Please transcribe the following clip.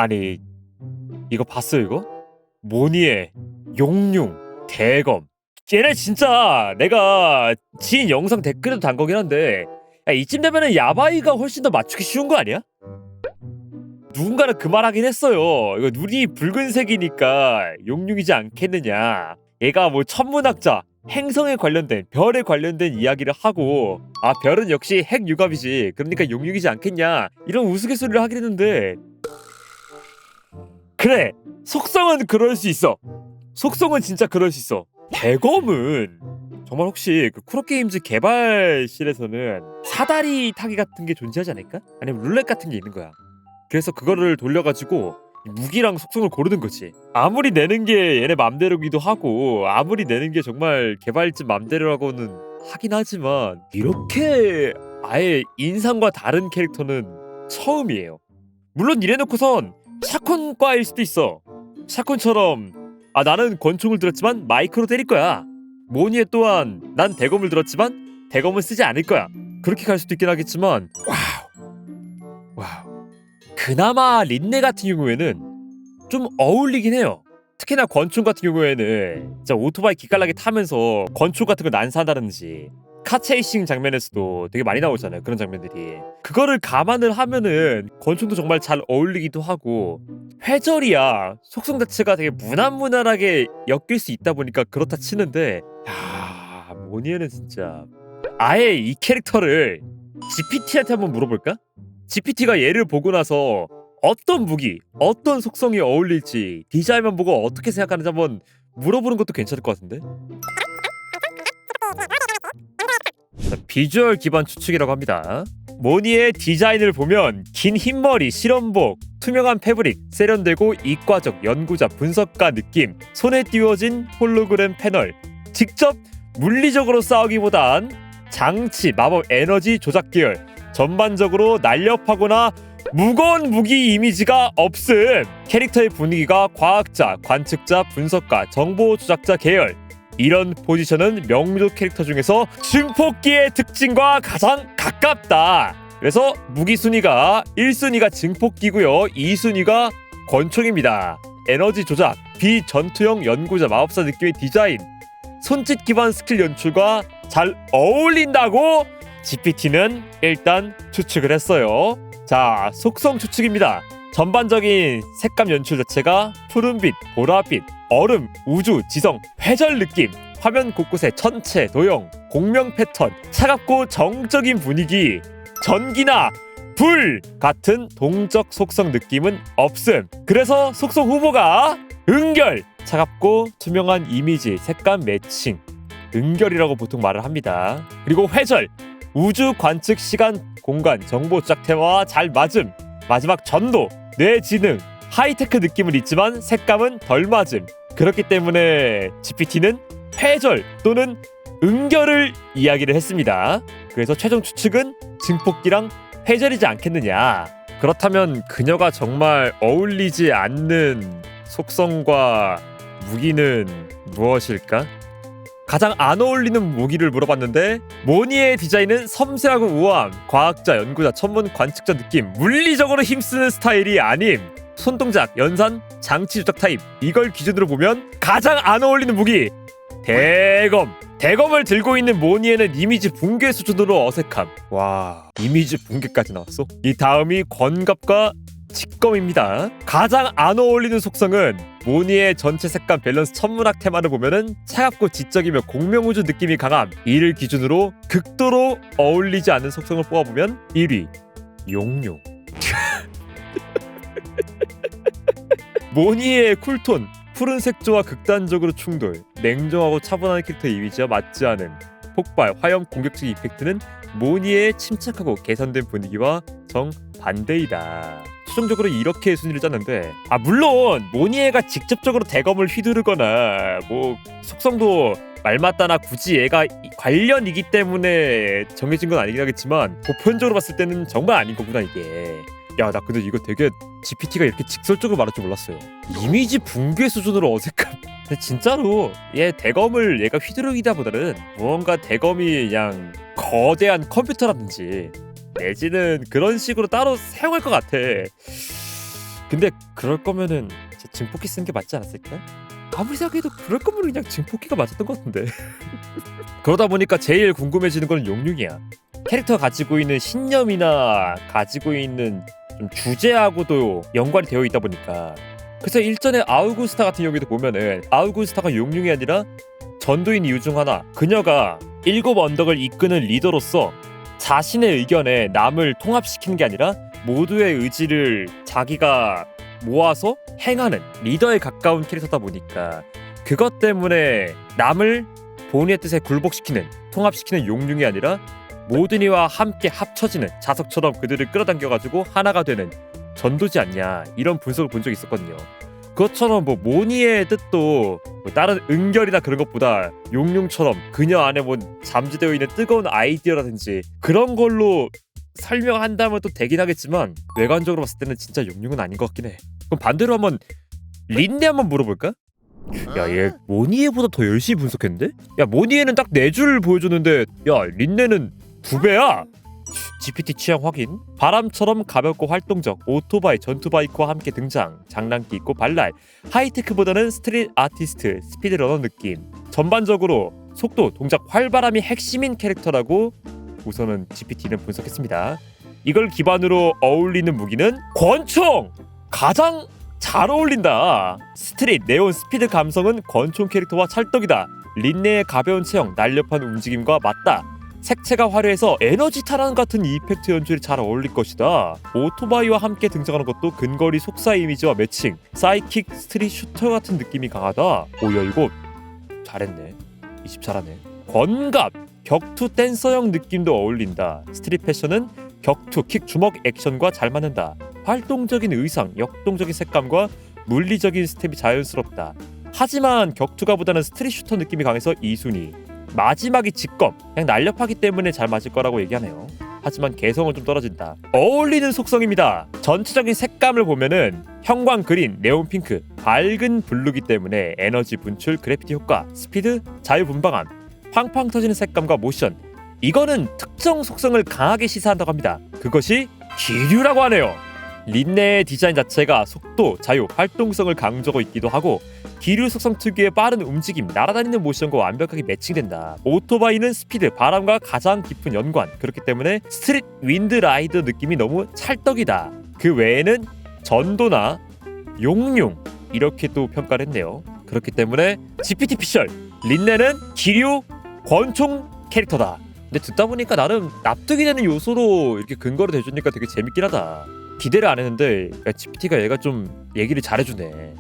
아니 이거 봤어 이거? 모니에 용융 대검 얘네 진짜 내가 지인 영상 댓글에도 단 거긴 한데 야, 이쯤 되면은 야바이가 훨씬 더 맞추기 쉬운 거 아니야? 누군가는 그 말 하긴 했어요. 이거 눈이 붉은색이니까 용융이지 않겠느냐. 얘가 뭐 천문학자 행성에 관련된 별에 관련된 이야기를 하고 아 별은 역시 핵융합이지 그러니까 용융이지 않겠냐 이런 우스갯소리를 하긴 했는데 그래 속성은 그럴 수 있어. 속성은 진짜 그럴 수 있어. 대검은 정말 혹시 그 쿠로게임즈 개발실에서는 사다리 타기 같은 게 존재하지 않을까? 아니면 룰렛 같은 게 있는 거야. 그래서 그거를 돌려가지고 무기랑 속성을 고르는 거지. 아무리 내는 게 얘네 맘대로기도 하고 아무리 내는 게 정말 개발진 맘대로라고는 하긴 하지만 이렇게 아예 인상과 다른 캐릭터는 처음이에요. 물론 이래놓고선 샤콘과일 수도 있어. 샤콘처럼 아 나는 권총을 들었지만 마이크로 때릴 거야. 모니에 또한 난 대검을 들었지만 대검은 쓰지 않을 거야. 그렇게 갈 수도 있긴 하겠지만 와우 그나마 린네 같은 경우에는 좀 어울리긴 해요. 특히나 권총 같은 경우에는 진짜 오토바이 기깔나게 타면서 권총 같은 거 난사한다든지 카체이싱 장면에서도 되게 많이 나오잖아요. 그런 장면들이. 그거를 감안을 하면은 권총도 정말 잘 어울리기도 하고 회절이야 속성 자체가 되게 무난무난하게 엮일 수 있다 보니까 그렇다 치는데 야 모니에는 진짜 아예 이 캐릭터를 GPT한테 한번 물어볼까? GPT가 얘를 보고 나서 어떤 무기, 어떤 속성이 어울릴지 디자인만 보고 어떻게 생각하는지 한번 물어보는 것도 괜찮을 것 같은데? 자, 비주얼 기반 추측이라고 합니다. 모니의 디자인을 보면 긴 흰머리, 실험복, 투명한 패브릭, 세련되고 이과적 연구자 분석가 느낌, 손에 띄워진 홀로그램 패널, 직접 물리적으로 싸우기보단 장치, 마법, 에너지 조작 계열, 전반적으로 날렵하거나 무거운 무기 이미지가 없음. 캐릭터의 분위기가 과학자, 관측자, 분석가, 정보 조작자 계열. 이런 포지션은 명조 캐릭터 중에서 증폭기의 특징과 가장 가깝다. 그래서 무기 순위가 1순위가 증폭기고요. 2순위가 권총입니다. 에너지 조작, 비전투형 연구자 마법사 느낌의 디자인, 손짓 기반 스킬 연출과 잘 어울린다고 GPT는 일단 추측을 했어요. 자, 속성 추측입니다. 전반적인 색감 연출 자체가 푸른빛, 보라빛, 얼음, 우주, 지성, 회절 느낌, 화면 곳곳에 천체, 도형, 공명 패턴, 차갑고 정적인 분위기, 전기나 불 같은 동적 속성 느낌은 없음. 그래서 속성 후보가 은결! 차갑고 투명한 이미지, 색감 매칭, 은결이라고 보통 말을 합니다. 그리고 회절! 우주 관측 시간 공간 정보 조작 테마와 잘 맞음. 마지막 전도 뇌지능 하이테크 느낌은 있지만 색감은 덜 맞음. 그렇기 때문에 GPT는 회절 또는 은결을 이야기를 했습니다. 그래서 최종 추측은 증폭기랑 회절이지 않겠느냐. 그렇다면 그녀가 정말 어울리지 않는 속성과 무기는 무엇일까? 가장 안 어울리는 무기를 물어봤는데 모니의 디자인은 섬세하고 우아함, 과학자, 연구자, 천문, 관측자 느낌, 물리적으로 힘쓰는 스타일이 아님. 손동작, 연산, 장치 조작 타입 이걸 기준으로 보면 가장 안 어울리는 무기 대검. 대검을 들고 있는 모니에는 이미지 붕괴 수준으로 어색함. 와 이미지 붕괴까지 나왔어? 이 다음이 권갑과 직검입니다. 가장 안 어울리는 속성은 모니의 전체 색감 밸런스 천문학 테마를 보면은 차갑고 지적이며 공명우주 느낌이 강함. 이를 기준으로 극도로 어울리지 않는 속성을 뽑아보면 1위 용용. 모니의 쿨톤 푸른색조와 극단적으로 충돌, 냉정하고 차분한 캐릭터 이미지와 맞지 않은 폭발, 화염, 공격적 이펙트는 모니의 침착하고 개선된 분위기와 정반대이다. 최종적으로 이렇게 순위를 짰는데 물론 모니에가 직접적으로 대검을 휘두르거나 뭐 속성도 말맞다나 굳이 얘가 관련이기 때문에 정해진 건 아니긴 하겠지만 보편적으로 봤을 때는 정말 아닌 거구나 이게. 야 나 근데 이거 되게 GPT가 이렇게 직설적으로 말할 줄 몰랐어요. 이미지 붕괴 수준으로 어색함. 근데 진짜로 얘 대검을 얘가 휘두르기다보다는 무언가 대검이 그냥 거대한 컴퓨터라든지 내지는 그런 식으로 따로 사용할 것 같아. 근데 그럴 거면은 진짜 증폭기 쓰는 게 맞지 않았을까? 아무리 생각해도 그럴 거면 그냥 증폭기가 맞았던 것 같은데. 그러다 보니까 제일 궁금해지는 건 용융이야. 캐릭터가 가지고 있는 신념이나 가지고 있는 좀 주제하고도 연관이 되어 있다 보니까, 그래서 일전에 아우구스타 같은 경우에도 보면은 아우구스타가 용융이 아니라 전도인 이유 중 하나, 그녀가 일곱 언덕을 이끄는 리더로서 자신의 의견에 남을 통합시키는 게 아니라 모두의 의지를 자기가 모아서 행하는 리더에 가까운 캐릭터다 보니까, 그것 때문에 남을 본인의 뜻에 굴복시키는, 통합시키는 용융이 아니라 모든 이와 함께 합쳐지는 자석처럼 그들을 끌어당겨가지고 하나가 되는 전도지 않냐, 이런 분석을 본 적이 있었거든요. 그것처럼 뭐 모니의 뜻도 뭐 다른 은결이나 그런 것보다 용융처럼 그녀 안에 뭐 잠재되어 있는 뜨거운 아이디어라든지 그런 걸로 설명한다면 또 되긴 하겠지만, 외관적으로 봤을 때는 진짜 용융은 아닌 것 같긴 해. 그럼 반대로 한번 린네 한번 물어볼까? 야, 얘 모니에보다 더 열심히 분석했는데? 야, 모니에는 딱 4줄 보여줬는데 야, 린네는 2배야. GPT 취향 확인. 바람처럼 가볍고 활동적 오토바이, 전투바이크와 함께 등장. 장난기 있고 발랄. 하이테크보다는 스트릿 아티스트, 스피드러너 느낌. 전반적으로 속도, 동작, 활발함이 핵심인 캐릭터라고 우선은 GPT는 분석했습니다. 이걸 기반으로 어울리는 무기는 권총! 가장 잘 어울린다. 스트릿, 네온, 스피드 감성은 권총 캐릭터와 찰떡이다. 린네의 가벼운 체형, 날렵한 움직임과 맞다. 색채가 화려해서 에너지 탈환 같은 이펙트 연출이 잘 어울릴 것이다. 오토바이와 함께 등장하는 것도 근거리 속사 이미지와 매칭. 사이킥, 스트릿 슈터 같은 느낌이 강하다. 오야, 이거 잘했네. 20 잘하네. 권갑, 격투 댄서형 느낌도 어울린다. 스트릿 패션은 격투, 킥, 주먹 액션과 잘 맞는다. 활동적인 의상, 역동적인 색감과 물리적인 스텝이 자연스럽다. 하지만 격투가보다는 스트릿 슈터 느낌이 강해서 2순위. 마지막이 직검, 그냥 날렵하기 때문에 잘 맞을 거라고 얘기하네요. 하지만 개성은 좀 떨어진다. 어울리는 속성입니다. 전체적인 색감을 보면은 형광 그린, 네온 핑크, 밝은 블루기 때문에 에너지 분출, 그래피티 효과, 스피드, 자유분방함, 팡팡 터지는 색감과 모션, 이거는 특정 속성을 강하게 시사한다고 합니다. 그것이 기류라고 하네요. 린네의 디자인 자체가 속도, 자유, 활동성을 강조하고 있기도 하고, 기류 속성 특유의 빠른 움직임, 날아다니는 모션과 완벽하게 매칭된다. 오토바이는 스피드, 바람과 가장 깊은 연관, 그렇기 때문에 스트릿 윈드 라이더 느낌이 너무 찰떡이다. 그 외에는 전도나 용융, 이렇게 또 평가를 했네요. 그렇기 때문에 GPT 피셜, 린네는 기류, 권총 캐릭터다. 근데 듣다 보니까 나름 납득이 되는 요소로 이렇게 근거를 대주니까 되게 재밌긴 하다. 기대를 안 했는데 GPT가 얘가 좀 얘기를 잘해주네.